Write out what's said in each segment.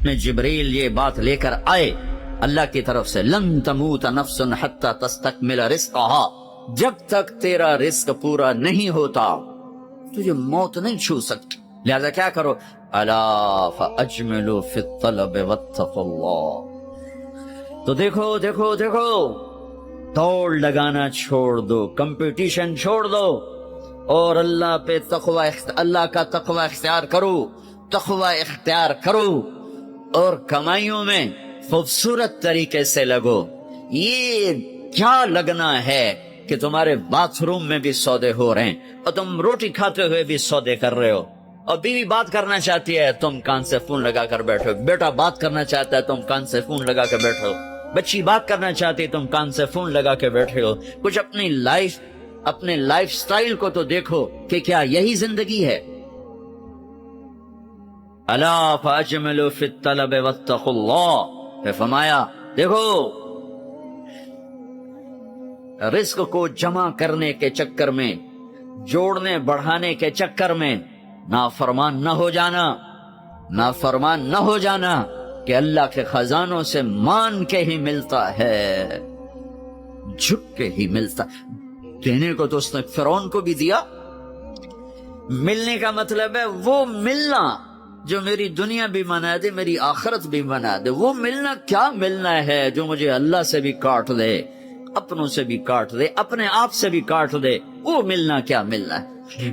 میں جبریل یہ بات لے کر آئے اللہ کی طرف سے، لن تموت نفس حتی تستکمل رزقہا، جب تک تیرا رزق پورا نہیں ہوتا تجھے موت نہیں چھو سکتی، لہذا کیا کرو، الا فاجملوا فی الطلب واتقوا اللہ۔ تو دیکھو دیکھو دیکھو، دوڑ لگانا چھوڑ دو، کمپٹیشن چھوڑ دو، اور اللہ پہ تقوی، اللہ کا تقوی اختیار کرو، تقوی اختیار کرو، اور کمائیوں میں خوبصورت طریقے سے لگو۔ یہ کیا لگنا ہے کہ تمہارے باتھ روم میں بھی سودے ہو رہے ہیں، اور تم روٹی کھاتے ہوئے بھی سودے کر رہے ہو، اور بیوی بات کرنا چاہتی ہے تم کان سے فون لگا کر بیٹھو، بیٹا بات کرنا چاہتا ہے تم کان سے فون لگا کے بیٹھو، بچی بات کرنا چاہتی ہے تم کان سے فون لگا کے بیٹھے ہو۔ کچھ اپنے لائف سٹائل کو تو دیکھو کہ کیا یہی زندگی ہے؟ الا فاجملوا فی الطلب واتقوا اللہ، پھر فرمایا دیکھو رزق کو جمع کرنے کے چکر میں، جوڑنے بڑھانے کے چکر میں نافرمان نہ ہو جانا، نافرمان نہ ہو جانا کہ اللہ کے خزانوں سے مان کے ہی ملتا ہے، جھک کے ہی ملتا۔ دینے کو تو اس نے فرعون کو بھی دیا، ملنے کا مطلب ہے وہ ملنا جو میری دنیا بھی بنا دے، میری آخرت بھی بنا دے۔ وہ ملنا کیا ملنا ہے جو مجھے اللہ سے بھی کاٹ دے، اپنوں سے بھی کاٹ دے، اپنے آپ سے بھی کاٹ دے، وہ ملنا کیا ملنا ہے؟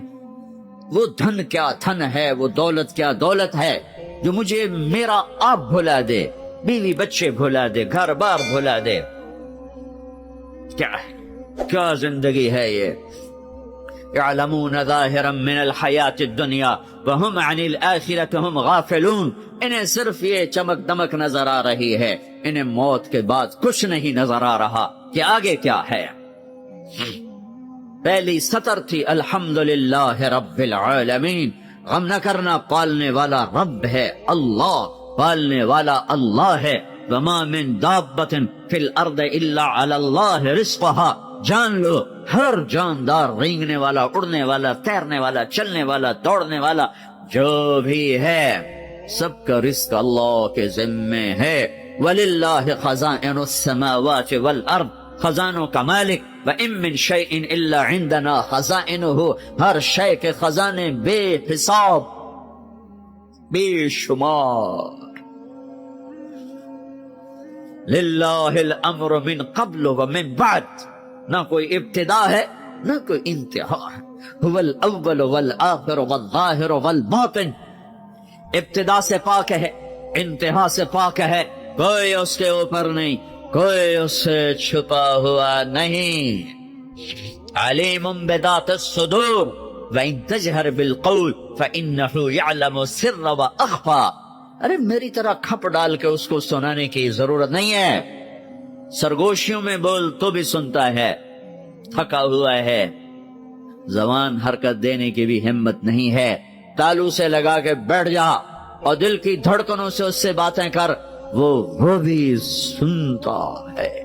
وہ دھن کیا دھن ہے، وہ دولت کیا دولت ہے جو مجھے میرا آپ بھلا دے، بیوی بچے بھلا دے، گھر بار بھلا دے؟ کیا زندگی ہے یہ؟ يعلمون ظاہرا من الحیات الدنیا وهم عن الآخرة هم غافلون، انہیں صرف یہ چمک دمک نظر آ رہی ہے، انہیں موت کے بعد کچھ نہیں نظر آ رہا کہ آگے کیا ہے۔ پہلی سطر تھی الحمدللہ رب العالمین، غم نہ کرنا، پالنے والا رب ہے اللہ، پالنے والا اللہ ہے۔ وما من دابۃ فی الارض الا علی اللہ رزقها، جان لو ہر جاندار، رینگنے والا، اڑنے والا، تیرنے والا، چلنے والا، دوڑنے والا، جو بھی ہے سب کا رزق اللہ کے ذمے ہے۔ وَلِلَّهِ خَزَائِنُ السَّمَاوَاتِ وَالْأَرْضِ، خزانوں کا مالک۔ وَإِن مِّن شَيْءٍ إِلَّا عِندَنَا خَزَائِنُهُ، ہر شے کے خزانے بے حساب، بے شمار۔ للہ الامر من قبل ومن بعد، نہ کوئی ابتدا ہے نہ کوئی انتہا ہے۔ هو الاول والآخر والظاہر والباطن، ابتدا سے پاک ہے، انتہا سے پاک ہے، کوئی اس کے اوپر نہیں، کوئی اس سے چھپا ہوا نہیں۔ علیم بذات الصدور وإن تجہر بالقول فإنه يعلم السر وأخفى، ارے میری طرح کھپ ڈال کے اس کو سنانے کی ضرورت نہیں ہے، سرگوشیوں میں بول تو بھی سنتا ہے، تھکا ہوا ہے، زبان حرکت دینے کی بھی ہمت نہیں ہے، تالو سے لگا کے بیٹھ جا اور دل کی دھڑکنوں سے اس سے باتیں کر، وہ بھی سنتا ہے۔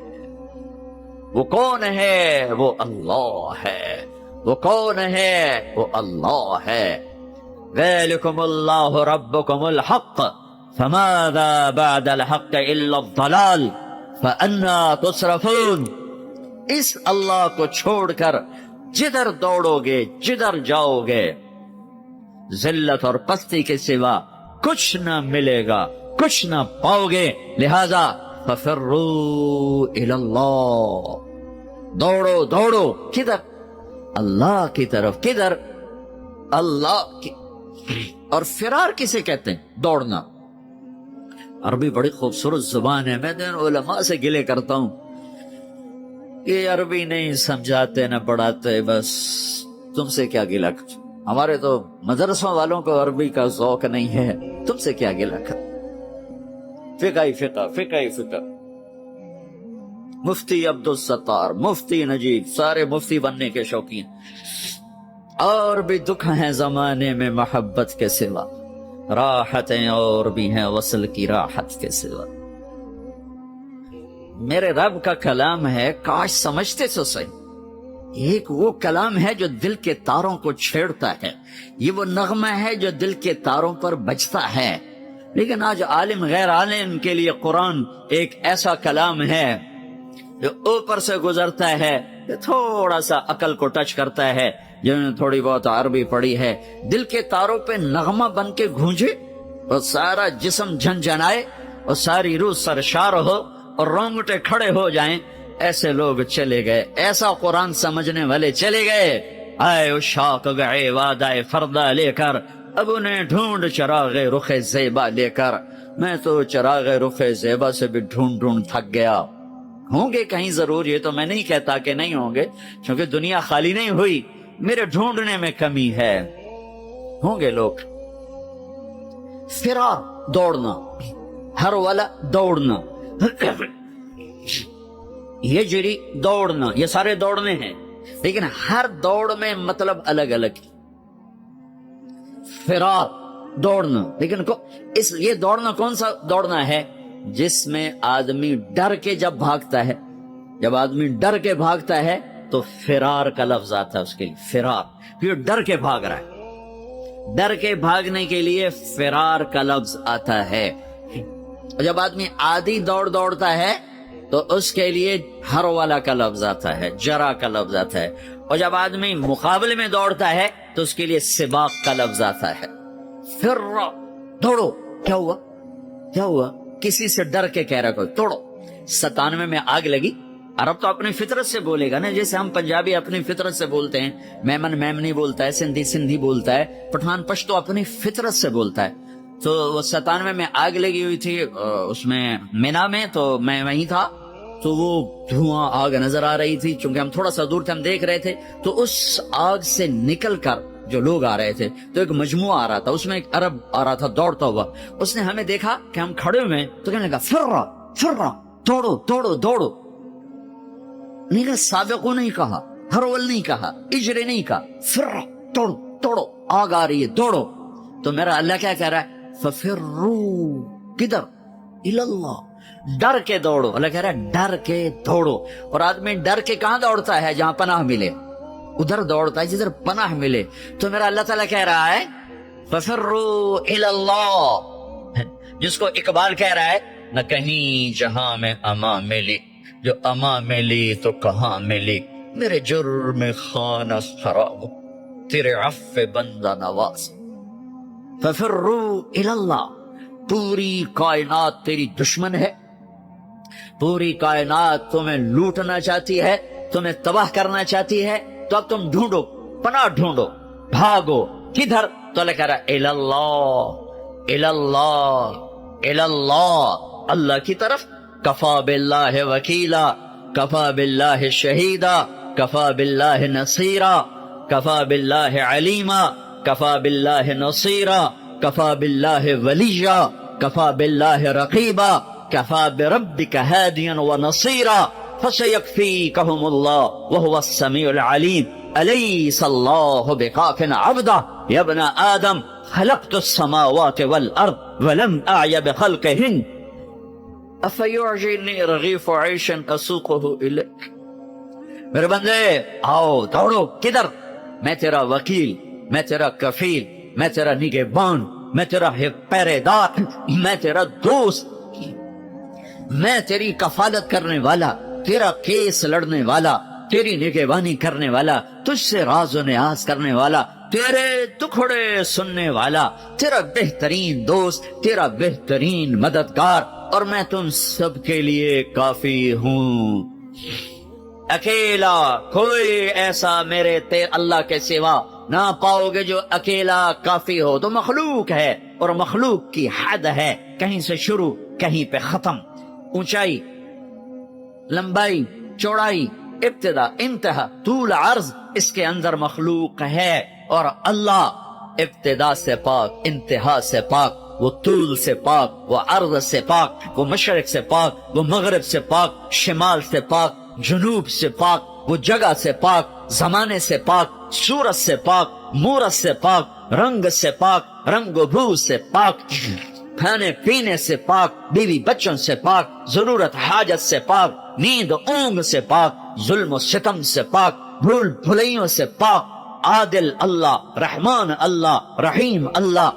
وہ کون ہے؟ وہ اللہ ہے۔ وہ کون ہے؟ وہ اللہ ہے۔ ذالکم اللہ ربکم الحق فماذا بعد الحق الا الضلال فأنا تصرفون، اس اللہ کو چھوڑ کر جدھر دوڑو گے، جدھر جاؤ گے، ذلت اور پستی کے سوا کچھ نہ ملے گا، کچھ نہ پاؤ گے، لہذا ففروا الی اللہ، دوڑو دوڑو، کدھر؟ اللہ کی طرف۔ کدھر؟ اللہ کی۔ اور فرار کسے کہتے ہیں؟ دوڑنا۔ عربی بڑی خوبصورت زبان ہے، میں ان علماء سے گلے کرتا ہوں یہ عربی نہیں سمجھاتے نہ پڑھاتے، بس تم سے کیا گلہ کر، ہمارے تو مدرسوں والوں کو عربی کا ذوق نہیں ہے، تم سے کیا گلہ کر۔ فقہ فقہ فقہ فقہ، مفتی عبدالستار، مفتی نجیب، سارے مفتی بننے کے شوقین۔ اور بھی دکھ ہیں زمانے میں محبت کے سوا، راحتیں اور بھی ہیں وصل کی راحت کے سوا۔ میرے رب کا کلام ہے، کاش سمجھتے تو صحیح، ایک وہ کلام ہے جو دل کے تاروں کو چھیڑتا ہے، یہ وہ نغمہ ہے جو دل کے تاروں پر بجتا ہے، لیکن آج عالم غیر عالم کے لیے قرآن ایک ایسا کلام ہے جو اوپر سے گزرتا ہے، تھوڑا سا عقل کو ٹچ کرتا ہے، جنہوں نے تھوڑی بہت عربی پڑھی ہے، دل کے تاروں پہ نغمہ بن کے گونجے اور سارا جسم جھنجھنائے اور ساری روح سرشار ہو اور رونگٹے کھڑے ہو جائیں، ایسے لوگ چلے گئے، ایسا قرآن سمجھنے والے چلے گئے۔ آئے اشاق گئے وعدہ فردہ لے کر، اب انہیں ڈھونڈ چراغ رخ زیبا لے کر، میں تو چراغ رخ زیبا سے بھی ڈھونڈ تھک گیا۔ ہوں گے کہیں ضرور، یہ تو میں نہیں کہتا کہ نہیں ہوں گے، کیونکہ دنیا خالی نہیں ہوئی، میرے ڈھونڈنے میں کمی ہے، ہوں گے لوگ۔ فرار، دوڑنا، ہر والا دوڑنا، یہ جری دوڑنا، یہ سارے دوڑنے ہیں، لیکن ہر دوڑ میں مطلب الگ الگ۔ فرار دوڑنا، لیکن یہ دوڑنا کون سا دوڑنا ہے؟ جس میں آدمی ڈر کے جب بھاگتا ہے، جب آدمی ڈر کے بھاگتا ہے تو فرار کا لفظ آتا ہے اس کے لیے، فرار، یہ ڈر کے بھاگ رہا ہے، ڈر کے بھاگنے کے لیے فرار کا لفظ آتا ہے۔ اور جب آدمی عادی دوڑتا ہے تو اس کے لیے ہر والا کا لفظ آتا ہے، جرا کا لفظ آتا ہے، اور جب آدمی مقابلے میں دوڑتا ہے تو اس کے لیے سباق کا لفظ آتا ہے۔ پھر دوڑو، کیا ہوا کیا ہوا؟ کسی سے ڈر کے کہہ رہا کوئی توڑو۔ 97 میں آگ لگی، عرب تو اپنی فطرت سے بولے گا نا، جیسے ہم پنجابی اپنی فطرت سے بولتے ہیں، میمن میمنی بولتا ہے، سندھی سندھی بولتا ہے، پٹھان پشتو اپنی فطرت سے بولتا ہے۔ تو وہ 97 میں آگ لگی ہوئی تھی اس میں مینا میں، تو میں وہیں تھا، تو وہ دھواں آگ نظر آ رہی تھی، چونکہ ہم تھوڑا سا دور تھے، ہم دیکھ رہے تھے، تو اس آگ سے نکل کر جو لوگ آ رہے تھے تو ایک مجموعہ آ رہا تھا، اس میں ایک عرب آ رہا تھا دوڑتا ہوا، اس نے ہمیں دیکھا کہ ہم کھڑے ہوئے تو کہنے لگا فرا دوڑو دوڑو دوڑو، نہیں کہا سابقو نہیں کہا، ہرول نہیں کہا، اجرے نہیں کہا، فرا دوڑو دوڑو، آگ آ رہی ہے دوڑو۔ تو میرا اللہ کیا کہہ رہا ہے؟ ففروا، کدھر؟ الاللہ، ڈر کے دوڑو۔ اللہ کہہ رہا ہے ڈر کے دوڑو، اور آدمی ڈر کے کہاں دوڑتا ہے؟ جہاں پناہ ملے، ادھر دوڑتا ہے جدھر پناہ ملے۔ تو میرا اللہ تعالیٰ کہہ رہا ہے ففروا الاللہ، جس کو اقبال کہہ رہا ہے نہ کہیں جہاں میں اما ملی، جو اما ملی تو کہاں ملی، میرے جرم خانہ خراب، تیرے عفو بندہ نواز۔ ففروا الاللہ، پوری کائنات تیری دشمن ہے، پوری کائنات تمہیں لوٹنا چاہتی ہے، تمہیں تباہ کرنا چاہتی ہے، تو اب تم ڈھونڈو، پناہ ڈھونڈو، بھاگو۔ کدھر؟ تو اللہ کہہ رہا ہے الاللہ، الاللہ، الاللہ، اللہ کی طرف۔ کفا باللہ وکیلا، کفا باللہ شہیدا، کفا باللہ نصیرا، کفا باللہ علیما، کفا باللہ نصیرا، کفا باللہ ولیا، کفا باللہ رقیبا، کفا بربک ہادیا ونصیرا، فسیکفیکہم اللہ وہو السمیع العلیم، الیس اللہ بکاف عبدہ، یا ابن آدم خلقت السماوات والارض ولم اعی بخلقہن، افیعجبنی رغیف عیش اسوقہ الیک۔ میرے بندے آؤ دوڑو، کدھر؟ میں تیرا وکیل، میں تیرا کفیل، میں تیرا نگہبان، میں تیرا پہرے دار، میں تیرا دوست، میں تیری کفالت کرنے والا، تیرا کیس لڑنے والا، تیری نگہبانی کرنے والا، تجھ سے راز و نیاز کرنے والا، تیرے دکھڑے سننے والا، تیرا بہترین دوست، تیرا بہترین مددگار، اور میں تم سب کے لیے کافی ہوں۔ اکیلا کوئی ایسا میرے اللہ کے سوا نہ پاؤ گے جو اکیلا کافی ہو۔ تو مخلوق ہے، اور مخلوق کی حد ہے، کہیں سے شروع کہیں پہ ختم، اونچائی، لمبائی، چوڑائی، ابتدا، انتہا، طول، عرض، اس کے اندر مخلوق ہے۔ اور اللہ ابتدا سے پاک، انتہا سے پاک، وہ طول سے پاک، وہ عرض سے پاک، وہ مشرق سے پاک، وہ مغرب سے پاک، شمال سے پاک، جنوب سے پاک، وہ جگہ سے پاک، زمانے سے پاک، صورت سے پاک، مورت سے پاک، رنگ سے پاک، رنگ و بو سے پاک، کھانے پینے سے پاک، بیوی بچوں سے پاک، ضرورت حاجت سے پاک، نیند اونگ سے پاک، ظلم و ستم سے پاک، بھول بھلائیوں سے پاک، عادل اللہ، رحمان اللہ، رحیم اللہ،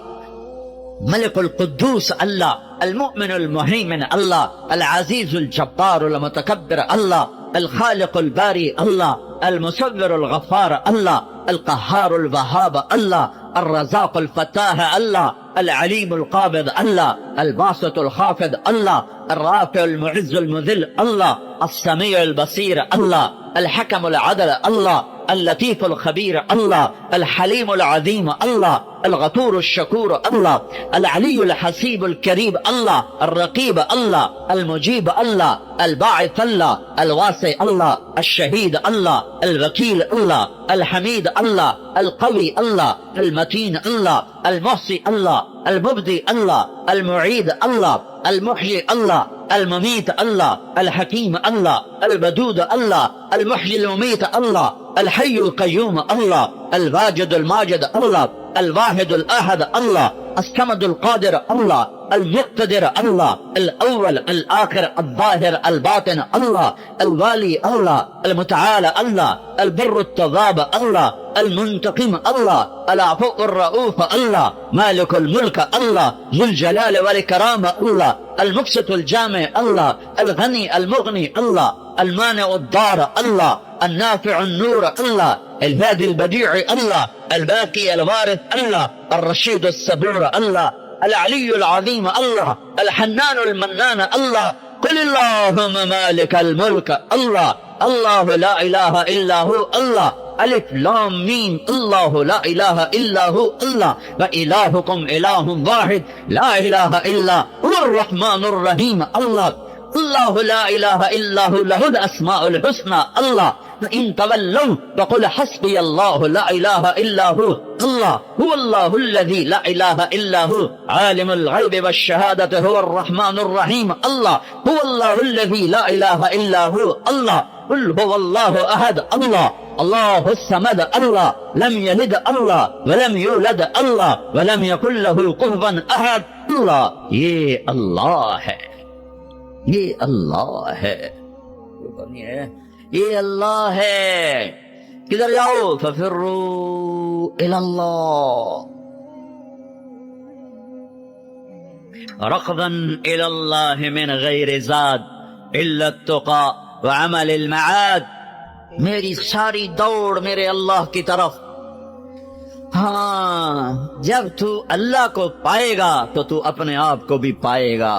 ملك القدوس الله، المؤمن المهيمن الله، العزيز الجبار المتكبر الله، الخالق الباري الله، المصور الغفار الله، القهار الوهاب الله، الرزاق الفتاح الله، العليم القابض الله، الباسط الخافض الله، الرافع المعز المذل الله، السميع البصير الله، الحكم العدل الله، اللطيف الخبير الله، الحليم العظيم الله، الغفور الشكور الله، العلي الحسيب الكريم الله، الرقيب الله، المجيب الله، الباعث الله، الواسع الله، الشهيد الله، الوكيل الله، الحميد الله، القوي الله، المتين الله، المحصي الله، المبدي الله، المعيد الله، المحيي الله، المميت الله، الحكيم الله، الودود الله، المحيي المميت الله، الحي القيوم الله، الواجد الماجد الله، الواحد الأحد الله، الصمد القادر الله، المقتدر الله، الأول الآخر الظاهر الباطن الله، الوالي الله، المتعالى الله، البر التواب الله، المنتقم الله، العفو الرؤوف الله، مالك الملك الله، ذو الجلال والإكرام الله، المقسط الجامع الله، الغني المغني الله، المانع الضار الله، النافع النور الله، الهادي البديع الله، الباقي الوارث الله، الرشيد الصبور الله، العلي العظيم الله، الحنان المنان الله. قل اللهم مالك الملك الله، الله لا إله إلا هو الله، ألف لام ميم، الله لا إله إلا هو الله، وإلهكم إله واحد لا إله إلا هو الرحمن الرحيم الله، الله لا إله إلا هو له الأسماء الحسنى الله، فإن تولوا فقل حسبي الله لا إله إلا هو الله، هو الله الذي لا إله إلا هو عالم الغيب والشهادة هو الرحمن الرحيم الله، هو الله الذي لا إله إلا هو الله، قل هو الله أحد الله، الله الصمد الله، لم يلد الله ولم يولد الله ولم يكن له كفوا أحد الله. یہ اللہ ہے، یہ اللہ ہے، یہ اللہ ہے. کدھر جاؤ؟ ففروا الی اللہ، ركضا الی اللہ من غیر زاد الا التقى وعمل المعاد. میری ساری دوڑ میرے اللہ کی طرف. ہاں، جب تو اللہ کو پائے گا تو تو اپنے آپ کو بھی پائے گا.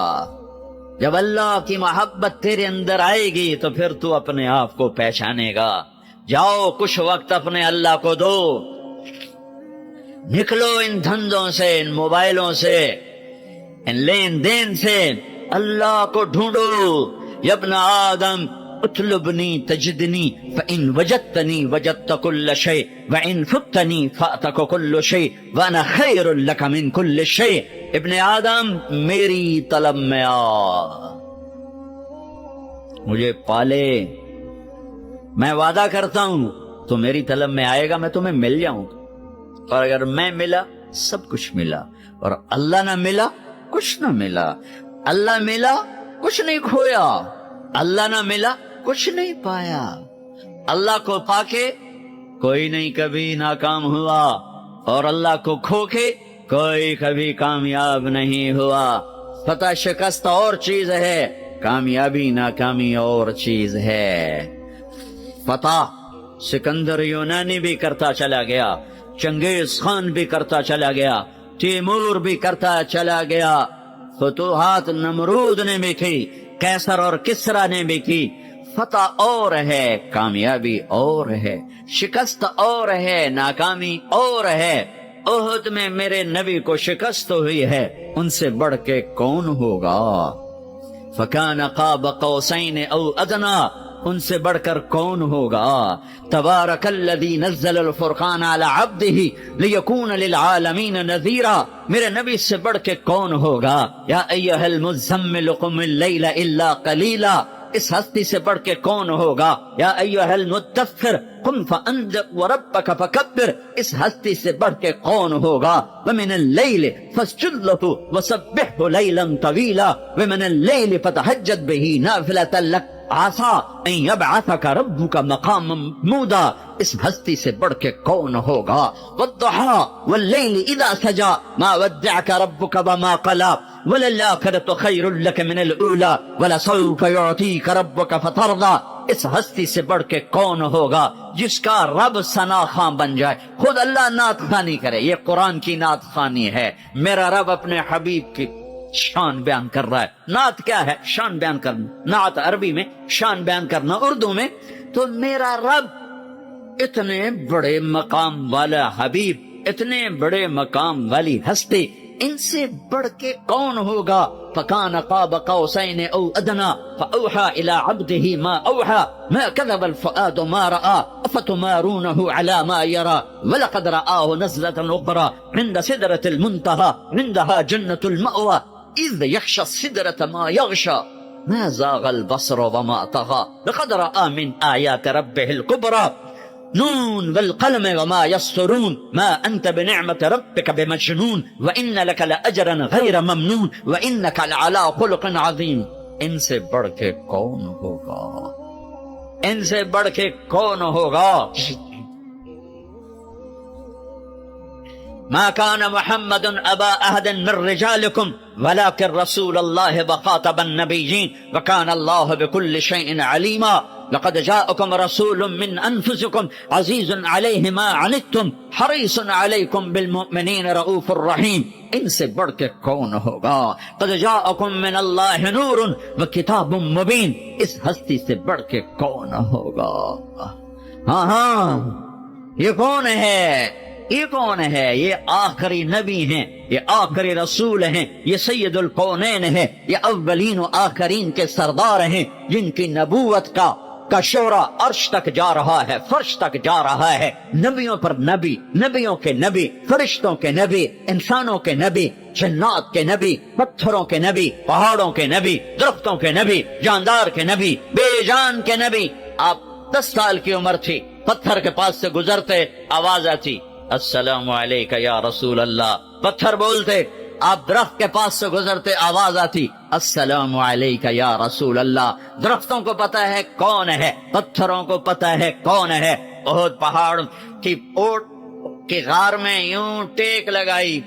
جب اللہ کی محبت تیرے اندر آئے گی تو پھر تو اپنے آپ کو پہچانے گا. جاؤ کچھ وقت اپنے اللہ کو دو، نکلو ان دھندوں سے، ان موبائلوں سے، ان لین دین سے، اللہ کو ڈھونڈو. یا ابن آدم اطلبنی تجدنی فإن وجدتنی وجدت كل شيء وإن فتنی فأتک كل شيء وأنا خیر لک من كل شيء. ابن آدم میری طلب میں آ، مجھے پالے. میں وعدہ کرتا ہوں تو میری طلب میں آئے گا، میں تمہیں مل جاؤں. اور اگر میں ملا سب کچھ ملا، اور اللہ نہ ملا کچھ نہ ملا. اللہ ملا کچھ نہیں کھویا، اللہ نہ ملا کچھ نہیں پایا. اللہ کو پا کے کوئی نہیں کبھی ناکام ہوا، اور اللہ کو کھو کے کوئی کبھی کامیاب نہیں ہوا. فتح شکست اور چیز ہے، کامیابی ناکامی اور چیز ہے. فتح سکندر یونانی بھی کرتا چلا گیا، چنگیز خان بھی کرتا چلا گیا، تیمور بھی کرتا چلا گیا، فتوحات نمرود نے بھی کی، قیصر اور کسرا نے بھی کی. فتح اور ہے، کامیابی اور ہے، شکست اور ہے، ناکامی اور ہے. احد میں میرے نبی کو شکست ہوئی ہے، ان سے بڑھ کے کون ہوگا؟ فَكَانَ قَابَ قَوْسَيْنِ أَوْ أَدْنَىٰ، ان سے بڑھ کر کون ہوگا؟ تبارک الذی نزل الفرقان علی عبدہ لیکون للعالمین نذیرا. میرے نبی سے بڑھ کے کون ہوگا؟ یا ایھا المزمل قم اللیل الا قلیلا، اس ہستی سے بڑھ کے کون ہوگا؟ یا ایھا المدثر قم فانذر وربک فکبر، اس ہستی سے بڑھ کے کون ہوگا؟ ومن اللیل فاسجد لہ وسبحہ لیلا طویلا ومن اللیل فتہجد بہ نافلۃ لک عسى ان يبعثك ربك مقاما محمودا، اس ہستی سے بڑھ کے کون ہوگا؟ والضحى والليل اذا سجى ما ودعك ربك وما قلى وللآخرة خير لك من الأولى ولسوف يعطيك ربك فترضى، اس ہستی سے بڑھ کے کون ہوگا جس کا رب ثنا خواں بن جائے؟ خود اللہ نعت خوانی کرے، یہ قرآن کی نعت خوانی ہے۔ میرا رب اپنے حبیب کی شان بیان کر رہا ہے۔ نعت کیا ہے؟ شان بیان کرنا۔ نعت عربی میں، شان بیان کرنا اردو میں۔ تو میرا رب اتنے بڑے مقام والا حبیب، اتنے بڑے مقام والی ہستی، ان سے بڑھ کے کون ہوگا؟ فَكَانَ قَابَ قَوْسَيْنِ أَوْ أَدْنَىٰ فَأَوْحَىٰ إِلَىٰ عَبْدِهِ مَا أَوْحَىٰ مَا كَذَبَ الْفُؤَادُ مَا رَأَىٰ أَفَتُمَارُونَهُ عَلَىٰ مَا يَرَىٰ وَلَقَدْ رَآهُ نَزْلَةً أُخْرَىٰ عِندَ سِدْرَةِ الْمُنتَهَىٰ عِندَهَا جَنَّةُ الْمَأْوَىٰ إِذْ يَغْشَى السِّدْرَةَ مَا يَغْشَىٰ مَا زَاغَ الْبَصَرُ وَمَا طَغَىٰ لَقَدْ رَآىٰ مِنْ آيَاتِ رَبِّهِ الْكُبْرَىٰ نون والقلم وما يسطرون ما أنت بنعمة ربك بمجنون وإن لك لأجرا غير ممنون وإنك لعلى خلق عظيم۔ ان سے بڑھ کے کون ہوگا؟ ان سے بڑھ کے کون ہوگا؟ ما كان محمد أبا أحد من رجالكم ولكن رسول الله وخاتم النبيين وكان الله بكل شيء عليما۔ لقد جاءكم رسول من أنفسكم عزيز عليه ما عنتم حريص عليكم بالمؤمنين رؤوف رحيم۔ ان سے بڑھ کے کون ہوگا؟ قد جاءكم من الله نور وكتاب مبين، اس ہستی سے بڑھ کے کون ہوگا؟ ہاں یہ کون ہے؟ یہ کون ہے؟ یہ آخری نبی ہیں، یہ آخری رسول ہیں، یہ سید الکونین ہیں، یہ اولین و آخرین کے سردار ہیں، جن کی نبوت کا شعرا عرش تک جا رہا ہے، فرش تک جا رہا ہے۔ نبیوں پر نبی، نبیوں کے نبی، فرشتوں کے نبی، انسانوں کے نبی، جنات کے نبی، پتھروں کے نبی، پہاڑوں کے نبی، درختوں کے نبی، جاندار کے نبی، بے جان کے نبی۔ آپ 10 سال کی عمر تھی، پتھر کے پاس سے گزرتے، آواز آتی السلام علیکہ یا رسول اللہ، پتھر بولتے۔ آپ درخت کے پاس سے گزرتے، آواز آتی السلام علیکہ یا رسول اللہ۔ درختوں کو پتا ہے کون ہے، پتھروں کو پتا ہے کون ہے۔ احد پہاڑ کی اوٹ کی غار میں یوں ٹیک لگائی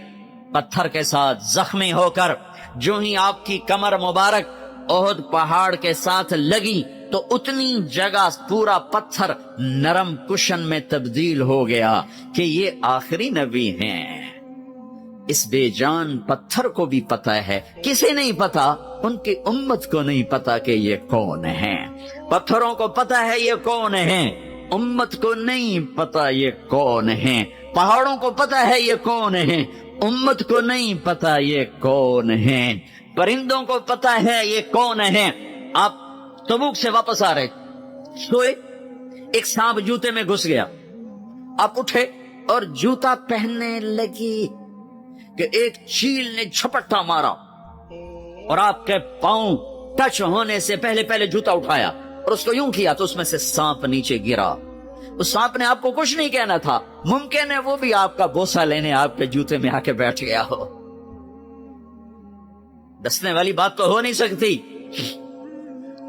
پتھر کے ساتھ، زخمی ہو کر جو ہی آپ کی کمر مبارک احد پہاڑ کے ساتھ لگی تو اتنی جگہ پورا پتھر نرم کشن میں تبدیل ہو گیا کہ یہ آخری نبی ہیں۔ اس بے جان پتھر کو بھی پتا ہے، کسے نہیں پتا؟ ان کی امت کو نہیں پتا کہ یہ کون ہیں۔ پتھروں کو پتا ہے یہ کون ہیں، امت کو نہیں پتا یہ کون ہیں۔ پہاڑوں کو پتا ہے یہ کون ہیں، امت کو نہیں پتا یہ کون ہیں۔ پرندوں کو پتا ہے یہ کون ہیں۔ آپ تبوک سے واپس آ رہے سوئے، ایک سانپ جوتے میں گھس گیا، آپ اٹھے اور جوتا پہننے لگی کہ ایک چیل نے جھپٹا مارا اور آپ کے پاؤں ٹچ ہونے سے پہلے جوتا اٹھایا اور اس کو یوں کیا تو اس میں سے سانپ نیچے گرا۔ اس سانپ نے آپ کو کچھ نہیں کہنا تھا، ممکن ہے وہ بھی آپ کا بوسہ لینے آپ کے جوتے میں آ کے بیٹھ گیا ہو۔ دسنے والی بات تو ہو نہیں سکتی،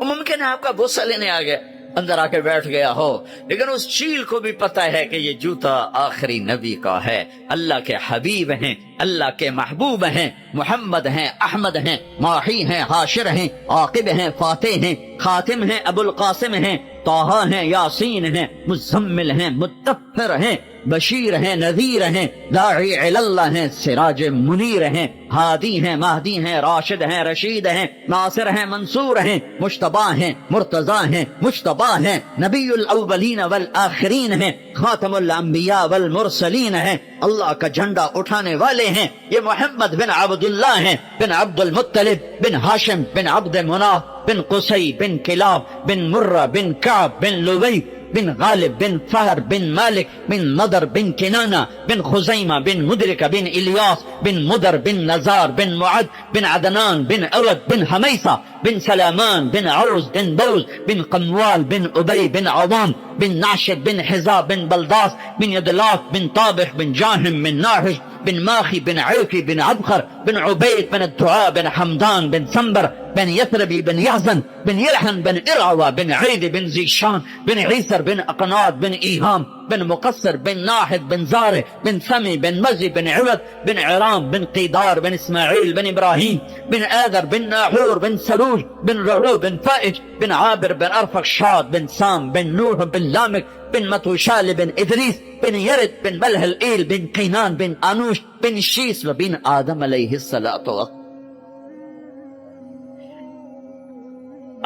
ممکن ہے آپ کا بوسہ لینے آ گیا، اندر آ کے بیٹھ گیا ہو، لیکن اس چیل کو بھی پتا ہے کہ یہ جوتا آخری نبی کا ہے، اللہ کے حبیب ہیں، اللہ کے محبوب ہیں، محمد ہیں، احمد ہیں، ماحی ہیں، حاشر ہیں، عاقب ہیں، فاتح ہیں، خاتم ہیں، ابو القاسم ہیں، طٰہٰ ہیں، یاسین ہیں، مزمل ہیں، مدثر ہیں، بشیر ہیں، نذیر ہیں، داعی الی اللہ ہیں، سراج منیر ہیں، ہادی ہیں، مہدی ہیں، راشد ہیں، رشید ہیں، ناصر ہیں، منصور ہیں، مجتبیٰ ہیں، مرتضیٰ ہیں، مجتبیٰ ہیں، نبی الاولین والآخرین ہیں، خاتم الانبیاء والمرسلین ہیں، اللہ کا جھنڈا اٹھانے والے ہیں۔ یہ محمد بن عبداللہ ہیں، بن عبد المطلب، بن ہاشم، بن عبد مناف، بن قصی، بن کلاب، بن مرہ، بن کعب، بن لبی، بن غالب، بن فہر، بن مالک، بن نضر، بن کنانہ، بن خزیمہ، بن مدرکہ، بن الیاس، بن مدر، بن نزار، بن معد، بن عدنان، بن عرد، بن حمیسہ، بن سلامان، بن عرز، بن بوز، بن قنوال، بن ابی، بن عوام، بن ناشد، بن حزاب، بن بلداس، بن یدلاف، بن طابخ، بن جاہم، بن ناحش، بن ماخی، بن عوکی، بن عبخر، بن عبید، بن الدعاء، بن حمدان، بن سنبر، بن يثربي بن يحزن بن يلحن بن إرعوى بن عيد بن زيشان بن عيسر بن أقناط بن إيهام بن مقصر بن ناحد بن زارع بن سمي بن مزي بن عوض بن عرام بن قيدار بن إسماعيل بن إبراهيم بن آذر بن ناحور بن سلوج بن رعو بن فائج بن عابر بن أرفخشاد بن سام بن نوح بن لامك بن متوشال بن إدريس بن يرد بن ملهل إيل بن قينان بن آنوش بن شيس وبن آدم علیہ الصلاۃ والسلام.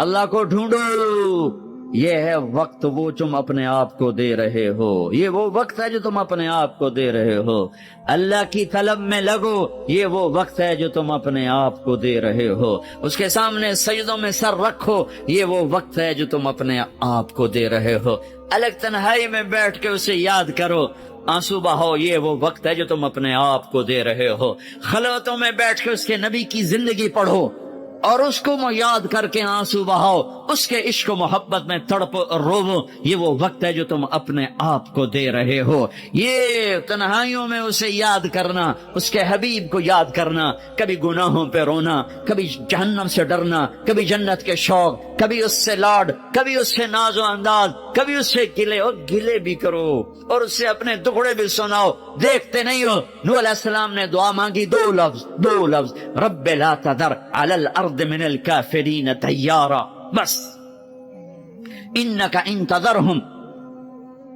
اللہ کو ڈھونڈو، یہ ہے وقت وہ تم اپنے آپ کو دے رہے ہو، یہ وہ وقت ہے جو تم اپنے آپ کو دے رہے ہو. اللہ کی طلب میں لگو، یہ وہ وقت ہے جو تم اپنے آپ کو دے رہے ہو. اس کے سامنے سجدوں میں سر رکھو، یہ وہ وقت ہے جو تم اپنے آپ کو دے رہے ہو. الگ تنہائی میں بیٹھ کے اسے یاد کرو، آنسو بہاؤ، یہ وہ وقت ہے جو تم اپنے آپ کو دے رہے ہو. خلوتوں میں بیٹھ کے اس کے نبی کی زندگی پڑھو اور اس کو یاد کر کے آنسو بہاؤ، اس کے عشق و محبت میں تڑپ روو، یہ وہ وقت ہے جو تم اپنے آپ کو دے رہے ہو. یہ تنہائیوں میں اسے یاد کرنا، اس کے حبیب کو یاد کرنا، کبھی گناہوں پہ رونا، کبھی جہنم سے ڈرنا، کبھی جنت کے شوق، کبھی اس سے لاڈ، کبھی اس سے ناز و انداز، کبھی اس سے گلے، اور گلے بھی کرو اور اس سے اپنے دکھڑے بھی سناؤ. دیکھتے نہیں ہو نوح علیہ السلام نے دعا مانگی، دو لفظ، رب لا تذر علی الارض من الکافرین دیارا، بس. انک ان تذرہم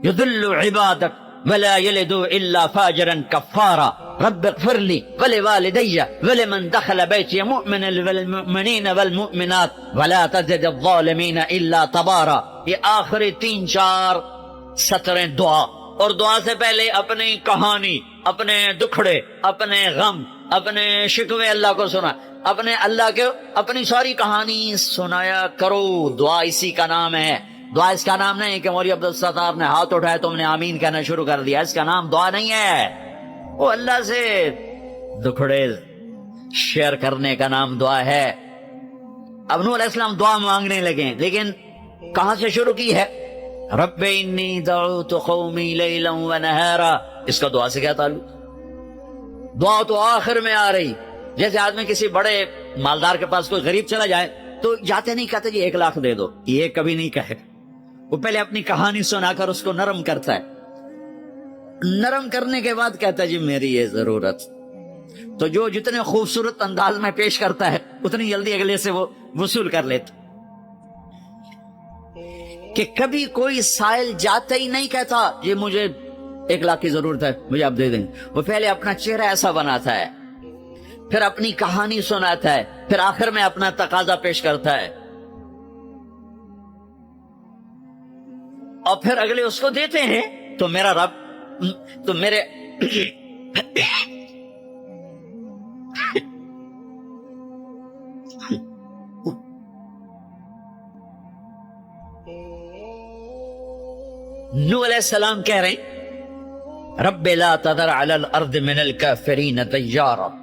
یضلوا عبادک ولا یلدوا الا فاجرا کفارا رب اغفر لی ولوالدی ولمن دخل بیتی مؤمنا والمؤمنین والمؤمنات ولا تزد الظالمین الا تبارا. یہ آخری 3-4 سطریں دعا، اور دعا سے پہلے اپنی کہانی، اپنے دکھڑے، اپنے غم، اپنے شکوے اللہ کو سنا، اپنے اللہ کے اپنی ساری کہانی سنایا کرو. دعا اسی کا نام ہے. دعا اس کا نام نہیں ہے کہ مولوی عبدالستار نے ہاتھ اٹھایا تم نے آمین کہنا شروع کر دیا. اس کا نام دعا نہیں ہے، وہ اللہ سے دکھڑے شیئر کرنے کا نام دعا ہے. اب نوح علیہ السلام دعا مانگنے لگے، لیکن کہاں سے شروع کی ہے؟ رب انی دعوت قومی لیلا ونہارا. اس کا دعا سے کیا تعلق؟ دعا تو آخر میں آ رہی. جیسے آدمی کسی بڑے مالدار کے پاس کوئی غریب چلا جائے تو جاتے نہیں کہتے جی 1 لاکھ دے دو، یہ کبھی نہیں کہے. وہ پہلے اپنی کہانی سنا کر اس کو نرم کرتا ہے، نرم کرنے کے بعد کہتا ہے جی میری یہ ضرورت. تو جو جتنے خوبصورت انداز میں پیش کرتا ہے اتنی جلدی اگلے سے وہ وصول کر لیتا. کہ کبھی کوئی سائل جاتا ہی نہیں کہتا یہ مجھے 1 لاکھ کی ضرورت ہے، مجھے آپ دے دیں. وہ پہلے اپنا چہرہ ایسا بناتا ہے، پھر اپنی کہانی سناتا ہے، پھر آخر میں اپنا تقاضا پیش کرتا ہے، اور پھر اگلے اس کو دیتے ہیں. تو میرا رب، تو میرے نوح علیہ السلام کہہ رہے ہیں رب لا تذر علی الارض من الکافرین دیارا.